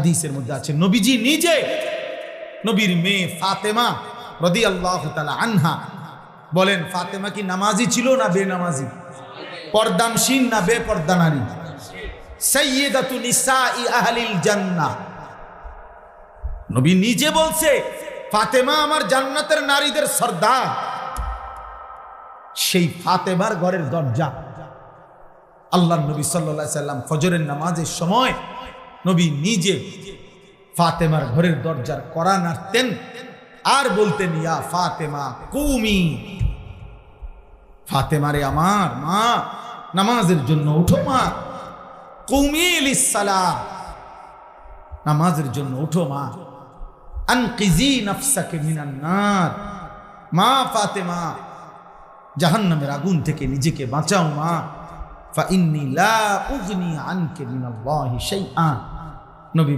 হাদিসের মধ্যে আছে নবীজি নিজে নবীর মেয়ে ফাতেমা রাদিয়াল্লাহু তাআলা আনহা বলেন, ফাতেমা কি নামাজি ছিল না বেনামাজি? পর্দানশীল না বেপর্দা নারী? সাইয়্যিদাতু নিসাই আহলিল জান্নাহ। নবী নিজে বলছে ফাতেমা আমার জান্নাতের নারীদের সর্দার। সেই ফাতেমার ঘরের দরজা আল্লাহর নবী সাল্লাল্লাহু আলাইহি সাল্লাম ফজরের নামাজের সময় নবী নিজে ফাতেমার ঘরের দরজার কড়া নাড়তেন আর বলতেন, ইয়া ফাতেমা কুমি, ফাতেমারে আমার মা, নামাজের জন্য উঠো মা, কুমি লিসসালাহ, নামাজের জন্য উঠো মা, আনকিজি নাফসাকে মিনান নার, মা ফাতেমা জাহান্নামের আগুন থেকে নিজেকে বাঁচাও মা, ফা ইন্নী লা উগনি আনকে মিনাল্লাহি শাইআন,